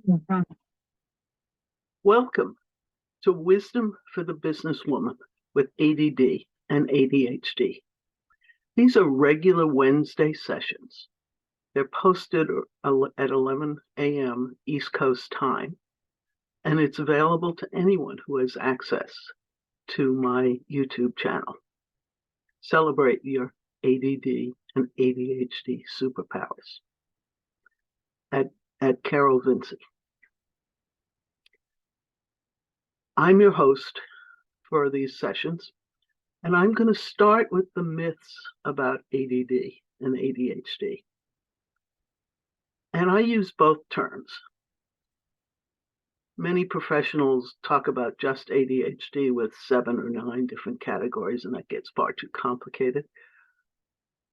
Mhm. Welcome to Wisdom for the Businesswoman with ADD and ADHD. These are regular Wednesday sessions. They're posted at 11 a.m. East Coast time, and it's available to anyone who has access to my YouTube channel. Celebrate Your ADD and ADHD Super Powers at Carol Vinci. I'm your host for these sessions, and I'm going to start with the myths about ADD and ADHD. And I use both terms. Many professionals talk about just ADHD with 7 or 9 different categories, and that gets far too complicated.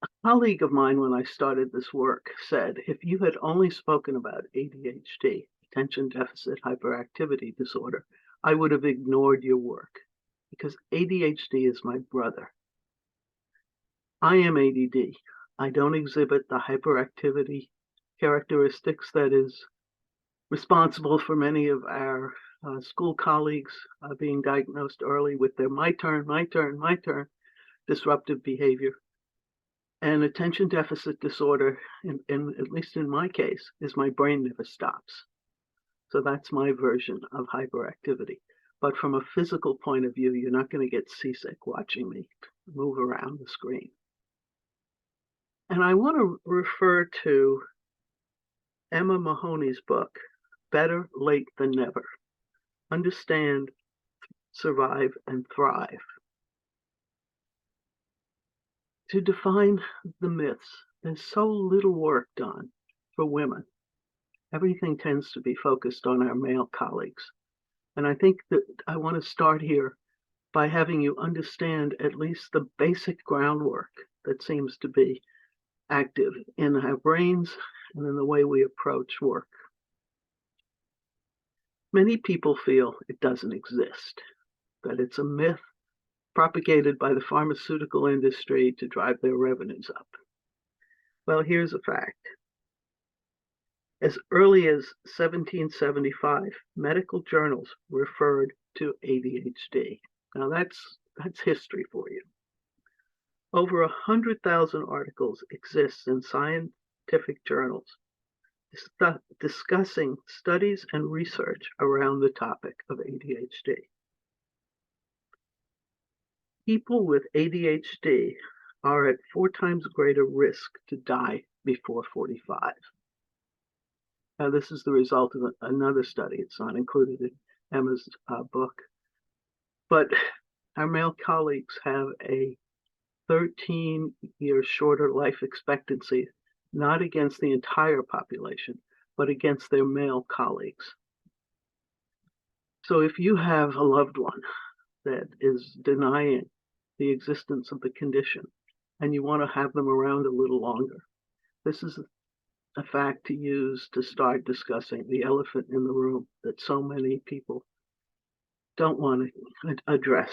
A colleague of mine, when I started this work, said, if you had only spoken about ADHD, attention deficit hyperactivity disorder, I would have ignored your work because ADHD is my brother. I am ADD. I don't exhibit the hyperactivity characteristics that is responsible for many of our school colleagues being diagnosed early with their my turn, disruptive behavior. And attention deficit disorder, at least in my case, is my brain never stops. So that's my version of hyperactivity. But from a physical point of view, you're not going to get seasick watching me move around the screen. And I want to refer to Emma Mahoney's book, Better Late Than Never. Understand, Survive, and Thrive. To define the myths, there's so little work done for women. Everything tends to be focused on our male colleagues. And I think that I want to start here by having you understand at least the basic groundwork that seems to be active in our brains and in the way we approach work. Many people feel it doesn't exist, that it's a myth propagated by the pharmaceutical industry to drive their revenues up. Well, here's a fact. As early as 1775, medical journals referred to ADHD. Now that's history for you. Over 100,000 articles exist in scientific journals discussing studies and research around the topic of ADHD. People with ADHD are at 4 times greater risk to die before 45. Now, this is the result of another study. It's not included in Emma's book. But our male colleagues have a 13-year shorter life expectancy, not against the entire population, but against their male colleagues. So if you have a loved one that is denying the existence of the condition and you want to have them around a little longer, this is a fact to use to start discussing the elephant in the room that so many people don't want to address.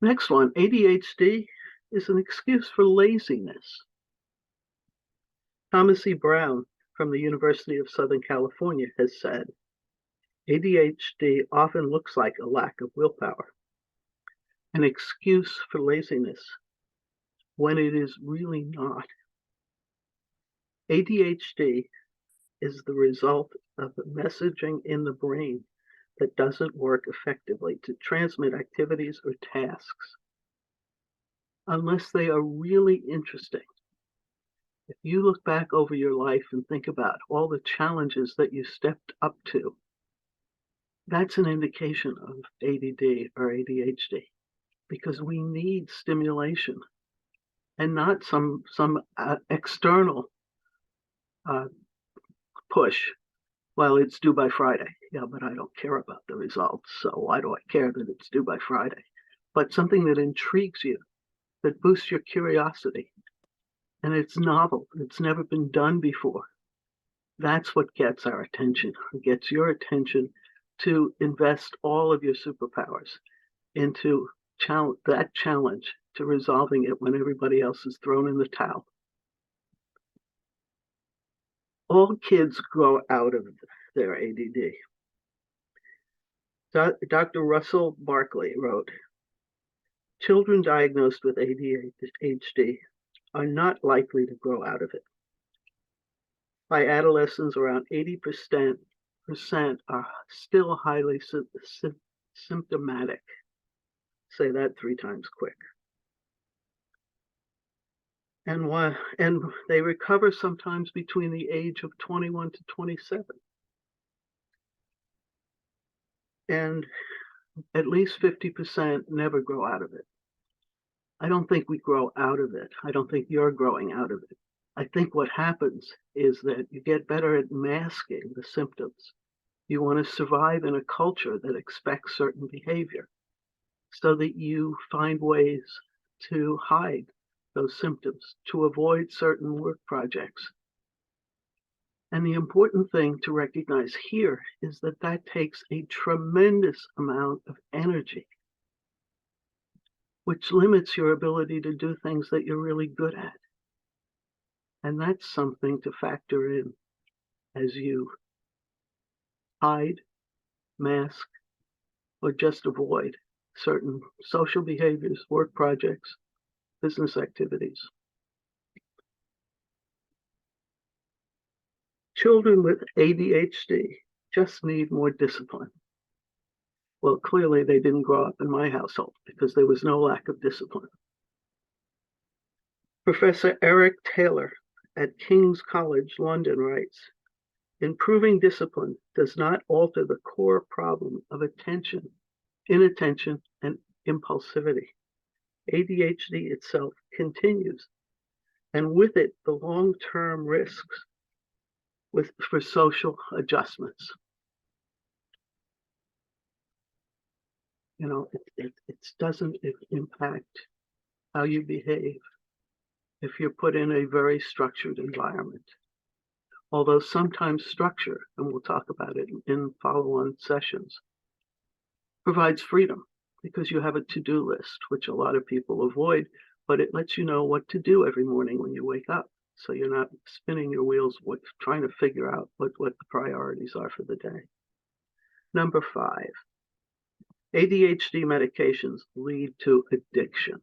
Next one, ADHD is an excuse for laziness. Thomas E. Brown from the University of Southern California has said, ADHD often looks like a lack of willpower, an excuse for laziness, when it is really not. ADHD is the result of the messaging in the brain that doesn't work effectively to transmit activities or tasks unless they are really interesting. If you look back over your life and think about all the challenges that you stepped up to, that's an indication of ADD or ADHD, because we need stimulation and not some external push. Well, it's due by Friday. Yeah, but I don't care about the results, so why do I care that it's due by Friday? But something that intrigues you, that boosts your curiosity, and it's novel. It's never been done before. That's what gets our attention. It gets your attention to invest all of your superpowers into that challenge, to resolving it when everybody else is thrown in the towel. all kids grow out of their ADD. Dr. Russell Barkley wrote, children diagnosed with ADHD are not likely to grow out of it. By adolescence, around 80% are still highly symptomatic. Say that 3 times quick. And they recover sometimes between the age of 21 to 27. And at least 50% never grow out of it. I don't think we grow out of it. I don't think you're growing out of it. I think what happens is that you get better at masking the symptoms. You want to survive in a culture that expects certain behavior so that you find ways to hide those symptoms, to avoid certain work projects. And the important thing to recognize here is that that takes a tremendous amount of energy, which limits your ability to do things that you're really good at. And that's something to factor in as you hide, mask, or just avoid certain social behaviors, work projects, business activities. Children with ADHD just need more discipline. Well, clearly they didn't grow up in my household because there was no lack of discipline. Professor Eric Taylor at King's College London writes, improving discipline does not alter the core problem of attention, inattention, and impulsivity. ADHD itself continues, and with it, the long-term risks for social adjustments. You know, it doesn't impact how you behave if you're put in a very structured environment. Although sometimes structure, and we'll talk about it in follow-on sessions, provides freedom because you have a to-do list, which a lot of people avoid, but it lets you know what to do every morning when you wake up. So you're not spinning your wheels trying to figure out what the priorities are for the day. Number 5, ADHD medications lead to addiction.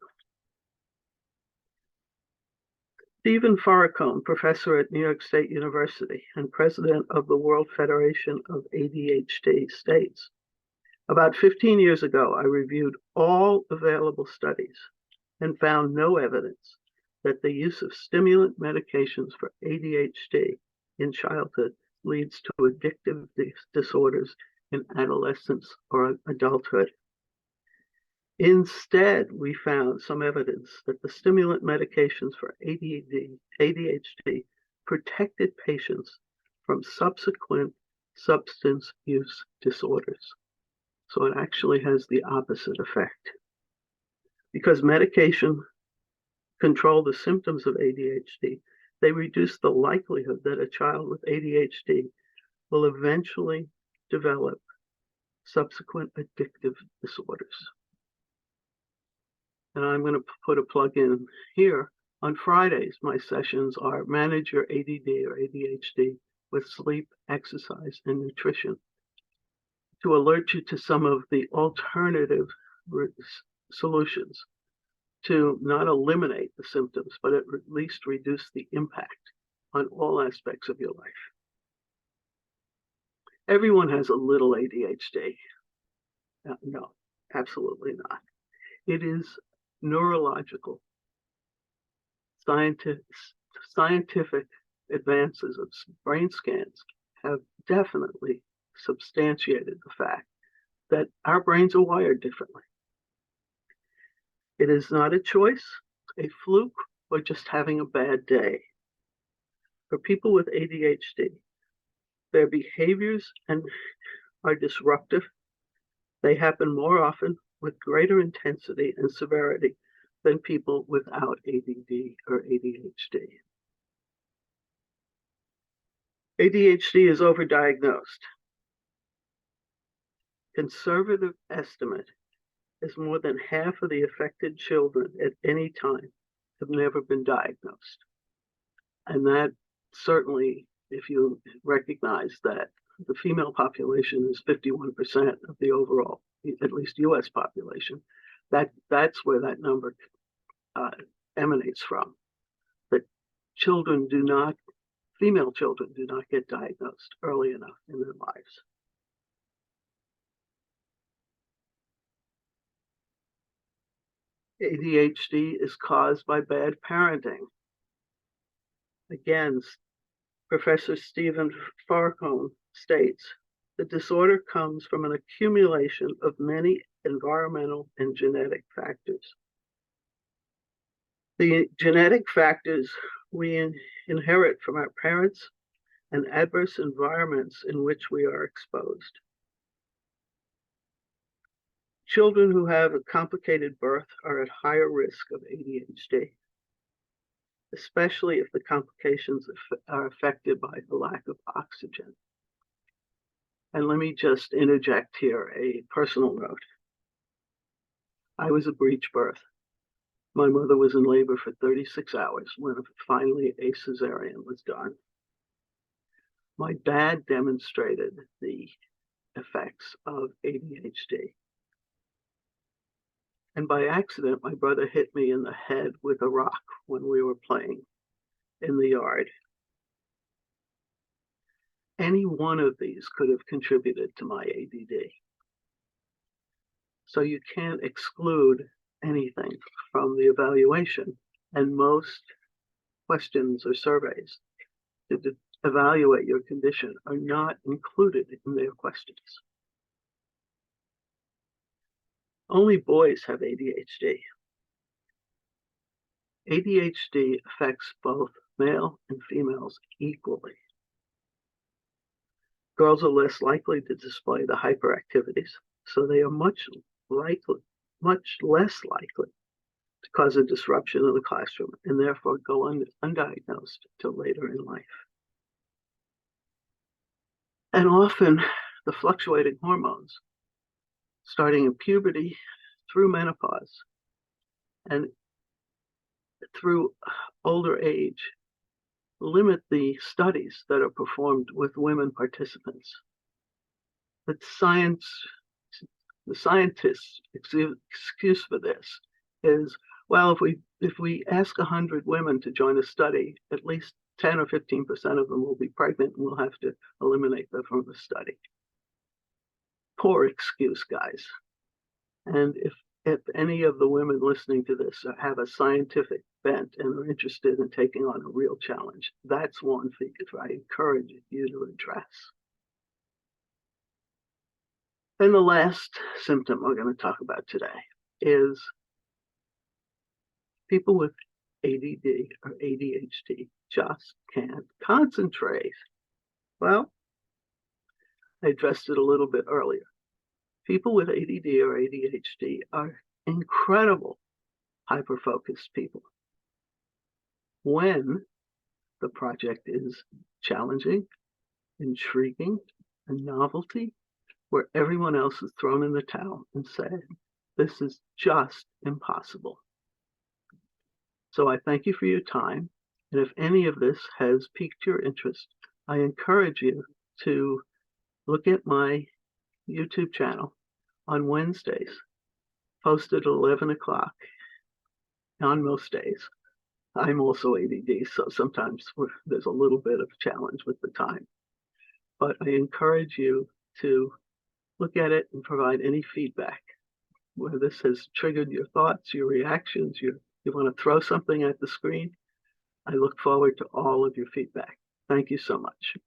Stephen Farrakhan, professor at New York State University and president of the World Federation of ADHD, states, about 15 years ago, I reviewed all available studies and found no evidence that the use of stimulant medications for ADHD in childhood leads to addictive disorders in adolescence or adulthood. Instead, we found some evidence that the stimulant medications for ADHD protected patients from subsequent substance use disorders. So it actually has the opposite effect. Because medication control the symptoms of ADHD, they reduce the likelihood that a child with ADHD will eventually develop subsequent addictive disorders. And I'm going to put a plug in here. On Fridays, my sessions are Manage Your ADD or ADHD with sleep, exercise, and nutrition to alert you to some of the alternative solutions to not eliminate the symptoms, but at least reduce the impact on all aspects of your life. Everyone has a little ADHD. No, absolutely not. It is neurological. Scientific advances of brain scans have definitely substantiated the fact that our brains are wired differently. It is not a choice, a fluke, or just having a bad day. For people with ADHD, their behaviors are disruptive. They happen more often with greater intensity and severity than people without ADD or ADHD. ADHD is overdiagnosed. Conservative estimate is more than half of the affected children at any time have never been diagnosed. And that certainly if you recognize that the female population is 51% of the overall, at least US population, that's where that number emanates from. That female children do not get diagnosed early enough in their lives. ADHD is caused by bad parenting. Again, Professor Stephen Farcone states, the disorder comes from an accumulation of many environmental and genetic factors. The genetic factors we inherit from our parents and adverse environments in which we are exposed. Children who have a complicated birth are at higher risk of ADHD, especially if the complications are affected by the lack of oxygen. And let me just interject here a personal note. I was a breech birth. My mother was in labor for 36 hours when finally a cesarean was done. My dad demonstrated the effects of ADHD. And by accident, my brother hit me in the head with a rock when we were playing in the yard. Any one of these could have contributed to my ADD. So you can't exclude anything from the evaluation. And most questions or surveys to evaluate your condition are not included in their questions. Only boys have ADHD. ADHD affects both male and females equally. Girls are less likely to display the hyperactivities, so they are much less likely to cause a disruption in the classroom and therefore go undiagnosed till later in life. And often the fluctuating hormones, starting in puberty through menopause and through older age, limit the studies that are performed with women participants. The scientists' excuse for this is, well, if we ask 100 women to join a study, at least 10 or 15% of them will be pregnant and we'll have to eliminate them from the study. Poor excuse, guys. And if any of the women listening to this have a scientific bent and are interested in taking on a real challenge, that's one thing I encourage you to address. And the last symptom we're going to talk about today is people with ADD or ADHD just can't concentrate. Well, I addressed it a little bit earlier. People with ADD or ADHD are incredible hyper-focused people. When the project is challenging, intriguing, a novelty, where everyone else is thrown in the towel and said, this is just impossible. So I thank you for your time. And if any of this has piqued your interest, I encourage you to look at my YouTube channel on Wednesdays, posted at 11 o'clock on most days. I'm also ADD, so sometimes there's a little bit of a challenge with the time. But I encourage you to look at it and provide any feedback, where this has triggered your thoughts, your reactions, you want to throw something at the screen. I look forward to all of your feedback. Thank you so much.